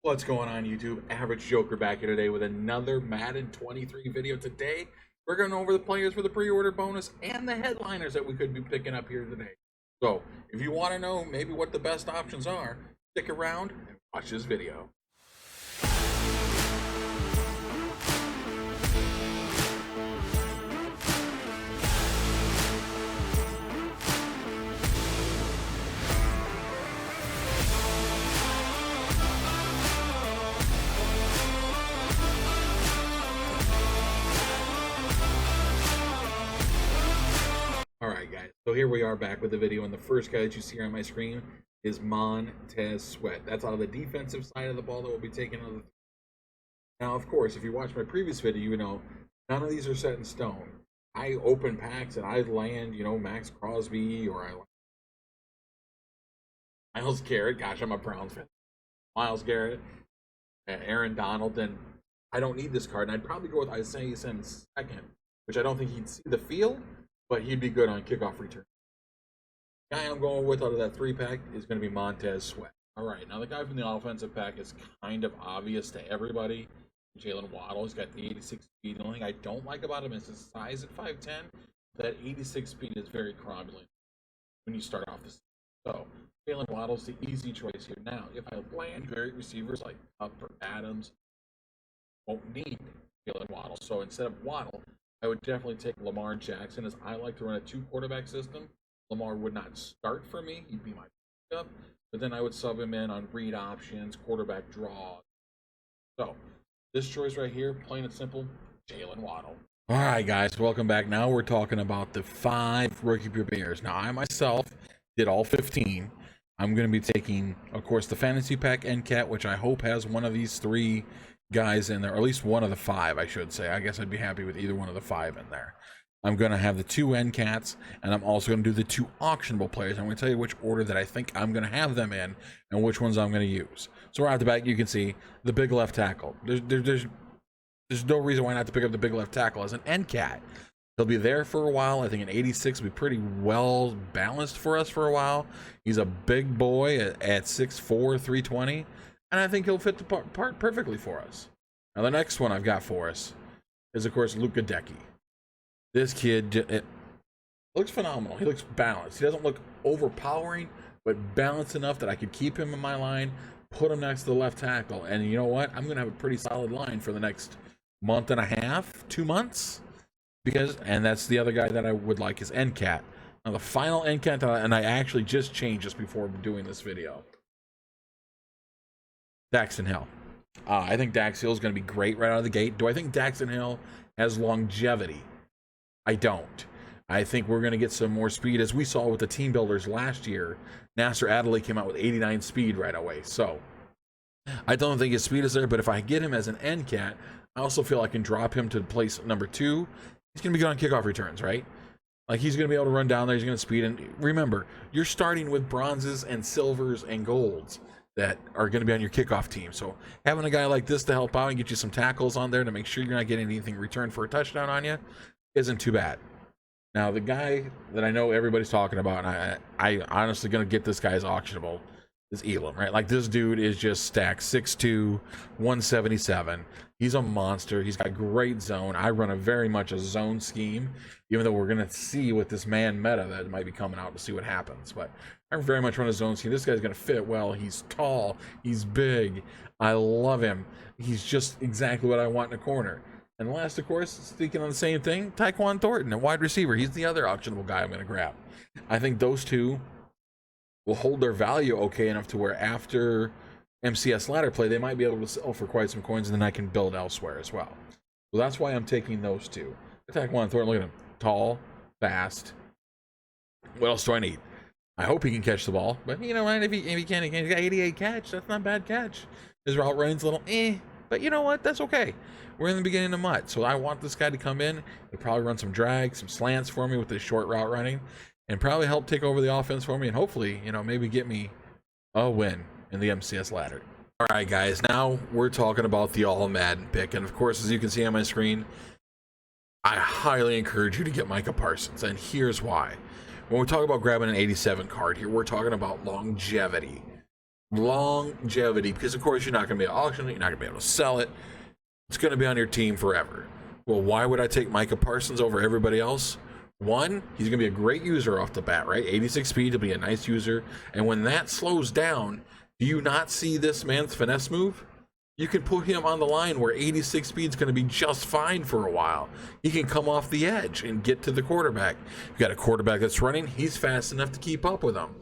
What's going on, YouTube? Average Joker back here today with another Madden 23 video. Today, we're going over the players for the pre-order bonus and the headliners that we could be picking up here today. So, if you want to know maybe what the best options are, stick around and watch this video. Alright guys, so here we are back with the video, and the first guy that you see here on my screen is Montez Sweat. That's out of the defensive side of the ball that will be taken out of the... Now, of course, if you watched my previous video, you know, none of these are set in stone. I open packs and I land, you know, Max Crosby, or I land Myles Garrett. Gosh, I'm a Browns fan. Myles Garrett, Aaron Donald, then I don't need this card, and I'd probably go with Isaiah Simmons second, which I don't think he'd see the field, but he'd be good on kickoff return. The guy I'm going with out of that 3-pack is going to be Montez Sweat. All right, now the guy from the offensive pack is kind of obvious to everybody. Jalen Waddle. He's got the 86 speed. The only thing I don't like about him is his size at 5'10". That 86 speed is very cromulent when you start off the season. So Jalen Waddle's the easy choice here. Now, if I land great receivers like Up or Adams, won't need Jalen Waddle. So instead of Waddle, I would definitely take Lamar Jackson, as I like to run a 2-quarterback system. Lamar would not start for me. He'd be my pickup. But then I would sub him in on read options, quarterback draw. So this choice right here, plain and simple, Jalen Waddle. All right, guys, welcome back. Now we're talking about the 5 rookie premieres. Now, I myself did all 15. I'm going to be taking, of course, the fantasy pack NCAT, which I hope has one of these 3 guys in there, or at least one of the 5, I should say. I guess I'd be happy with either one of the 5 in there. I'm going to have the 2 NCATs, and I'm also going to do the 2 auctionable players. I'm going to tell you which order that I think I'm going to have them in and which ones I'm going to use. So right at the back, you can see the big left tackle. There's no reason why not to pick up the big left tackle as an NCAT. He'll be there for a while. I think an 86 will be pretty well balanced for us for a while. He's a big boy at 6'4", 320, and I think he'll fit the part perfectly for us. Now, the next one I've got for us is, of course, Luka Decky. This kid, it looks phenomenal. He looks balanced. He doesn't look overpowering, but balanced enough that I could keep him in my line, put him next to the left tackle, and you know what? I'm going to have a pretty solid line for the next month and a half, 2 months, and that's the other guy that I would like is NCAT. Now, the final NCAT, and I actually just changed this before doing this video, Daxton Hill. I think Dax Hill is going to be great right out of the gate. Do I think Daxton Hill has longevity? I don't. I think we're going to get some more speed, as we saw with the team builders last year. Nasser Adderley came out with 89 speed right away. So I don't think his speed is there, but if I get him as an NCAT, I also feel I can drop him to place number 2. He's going to be good on kickoff returns, right? Like, he's going to be able to run down there. He's going to speed. And remember, you're starting with bronzes and silvers and golds that are going to be on your kickoff team. So having a guy like this to help out and get you some tackles on there to make sure you're not getting anything returned for a touchdown on you isn't too bad. Now, the guy that I know everybody's talking about, and I honestly going to get this guy's auctionable, is Elam, right? Like, this dude is just stacked 6'2", 177. He's a monster. He's got great zone. I run very much a zone scheme, even though we're going to see with this man meta that might be coming out to see what happens. But I very much run a zone scheme. This guy's going to fit well. He's tall. He's big. I love him. He's just exactly what I want in a corner. And last, of course, speaking on the same thing, Tyquan Thornton, a wide receiver. He's the other auctionable guy I'm going to grab. I think those 2 will hold their value okay enough to where after MCS ladder play, they might be able to sell for quite some coins, and then I can build elsewhere as well. So that's why I'm taking those 2. Tyquan Thornton, look at him. Tall, fast. What else do I need? I hope he can catch the ball, but you know what? If he can, he got 88 catch. That's not a bad catch. His route running's a little but you know what? That's okay. We're in the beginning of mud, so I want this guy to come in. He'll probably run some drags, some slants for me with this short route running, and probably help take over the offense for me, and hopefully, you know, maybe get me a win in the MCS ladder. All right, guys, now we're talking about the all Madden pick, and of course, as you can see on my screen, I highly encourage you to get Micah Parsons, and here's why. When we talk about grabbing an 87 card here, we're talking about longevity. longevity, because of course you're not going to be able to auction it, you're not going to be able to sell it. It's going to be on your team forever. Well, why would I take Micah Parsons over everybody else? One, he's going to be a great user off the bat, right? 86 speed, he'll be a nice user. And when that slows down, do you not see this man's finesse move? You can put him on the line where 86 speed is going to be just fine for a while. He can come off the edge and get to the quarterback. You got a quarterback that's running, he's fast enough to keep up with him.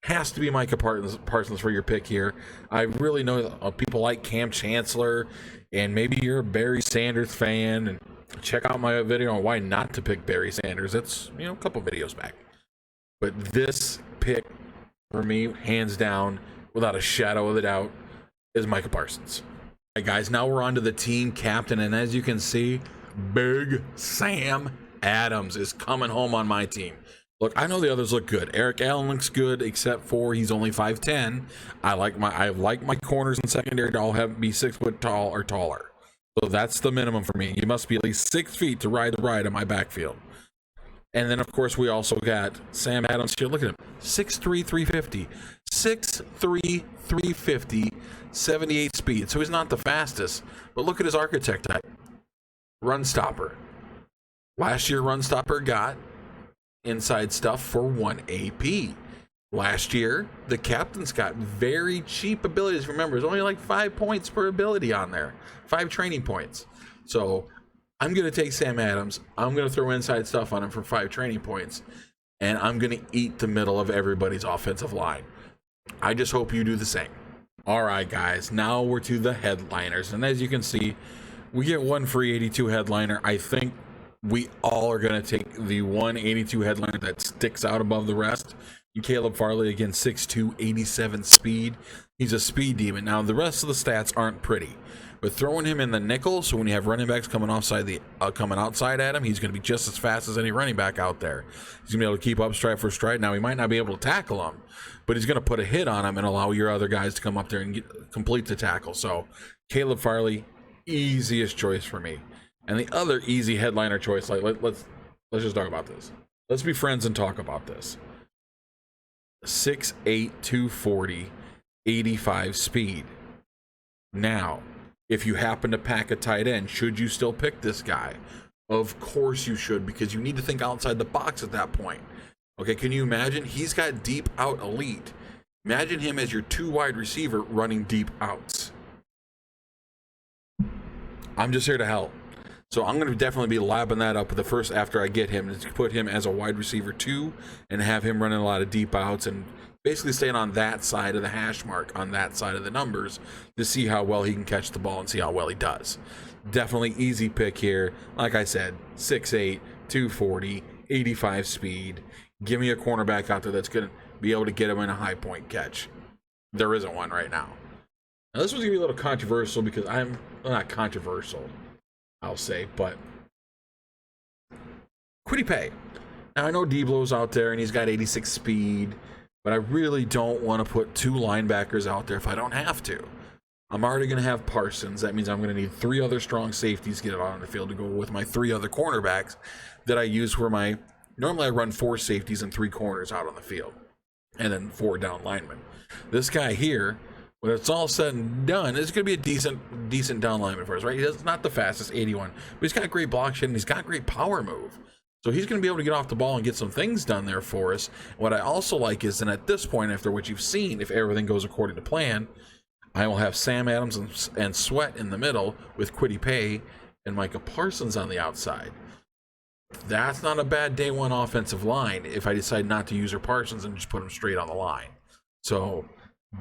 Has to be Micah Parsons for your pick here. I really know people like Cam Chancellor, and maybe you're a Barry Sanders fan, and check out my video on why not to pick Barry Sanders. It's, a couple videos back. But this pick, for me, hands down, without a shadow of a doubt, is Micah Parsons. All right, guys, now we're on to the team captain, and as you can see, Big Sam Adams is coming home on my team. Look, I know the others look good. Eric Allen looks good, except for he's only 5'10". I like my corners in secondary to all be 6 foot tall or taller. So that's the minimum for me. You must be at least 6 feet to ride the ride in my backfield. And then, of course, we also got Sam Adams here. Look at him. 6'3", 350. 6'3", 350, 78 speed. So he's not the fastest. But look at his architect type. Run stopper. Last year, run stopper got inside stuff for 1 AP. Last year, the captain's got very cheap abilities. Remember, there's only like 5 points per ability on there. 5 training points. So I'm going to take Sam Adams. I'm going to throw inside stuff on him for 5 training points. And I'm going to eat the middle of everybody's offensive line. I just hope you do the same. All right, guys. Now we're to the headliners. And as you can see, we get one free 82 headliner. I think we all are going to take the 182 headliner that sticks out above the rest. Caleb Farley, again, 6'2", 87 speed. He's a speed demon. Now, the rest of the stats aren't pretty, but throwing him in the nickel, so when you have running backs coming outside at him, he's going to be just as fast as any running back out there. He's going to be able to keep up stride for stride. Now, he might not be able to tackle him, but he's going to put a hit on him and allow your other guys to come up there and complete the tackle. So, Caleb Farley, easiest choice for me. And the other easy headliner choice, let's just talk about this. Let's be friends and talk about this. 6'8", 240, 85 speed. Now, if you happen to pack a tight end, should you still pick this guy? Of course you should, because you need to think outside the box at that point. Okay, can you imagine? He's got deep out elite. Imagine him as your 2 wide receiver running deep outs. I'm just here to help. So I'm going to definitely be lapping that up the first after I get him, to put him as a wide receiver 2 and have him running a lot of deep outs and basically staying on that side of the hash mark, on that side of the numbers, to see how well he can catch the ball and see how well he does. Definitely easy pick here. Like I said, 6'8", 240, 85 speed. Give me a cornerback out there that's going to be able to get him in a high point catch. There isn't one right now. Now this was going to be a little controversial because not controversial, I'll say, but Kwity Paye. Now, I know Deeblo's out there and he's got 86 speed, but I really don't want to put 2 linebackers out there if I don't have to. I'm already going to have Parsons. That means I'm going to need 3 other strong safeties to get it on the field to go with my 3 other cornerbacks that I use for my... Normally I run 4 safeties and 3 corners out on the field, and then 4 down linemen. This guy here, when it's all said and done, it's going to be a decent down lineman for us, right? He's not the fastest, 81, but he's got great block shit and he's got great power move. So he's going to be able to get off the ball and get some things done there for us. What I also like is, and at this point, after what you've seen, if everything goes according to plan, I will have Sam Adams and Sweat in the middle with Kwity Paye and Micah Parsons on the outside. That's not a bad day 1 offensive line if I decide not to use her Parsons and just put him straight on the line. So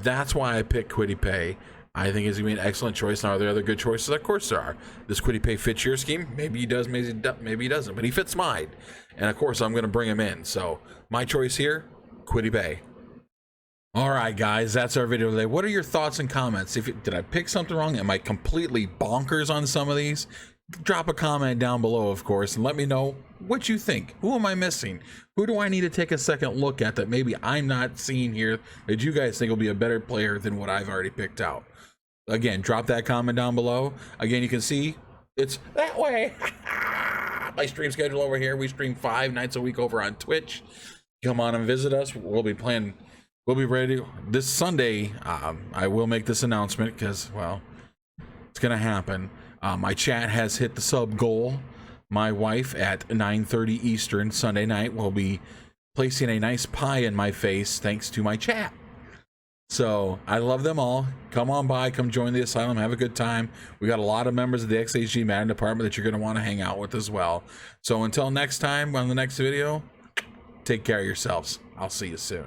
that's why I picked Kwity Paye. I think he's going to be an excellent choice. Now, are there other good choices? Of course there are. Does Kwity Paye fit your scheme? Maybe he does, maybe he doesn't, but he fits mine. And, of course, I'm going to bring him in. So my choice here, Kwity Paye. All right, guys, that's our video today. What are your thoughts and comments? Did I pick something wrong? Am I completely bonkers on some of these? Drop a comment down below, of course, and let me know what you think. Who am I missing? Who do I need to take a second look at that maybe I'm not seeing here that you guys think will be a better player than what I've already picked out? Again, drop that comment down below. Again, you can see it's that way. My stream schedule over here. We stream 5 nights a week over on Twitch. Come on and visit us. We'll be playing we'll be ready this Sunday. I will make this announcement because, well, it's gonna happen. My chat has hit the sub goal. My wife at 9:30 Eastern Sunday night will be placing a nice pie in my face thanks to my chat. So I love them all. Come on by, come join the asylum, have a good time. We got a lot of members of the XHG Madden department that you're going to want to hang out with as well. So until next time on the next video, take care of yourselves. I'll see you soon.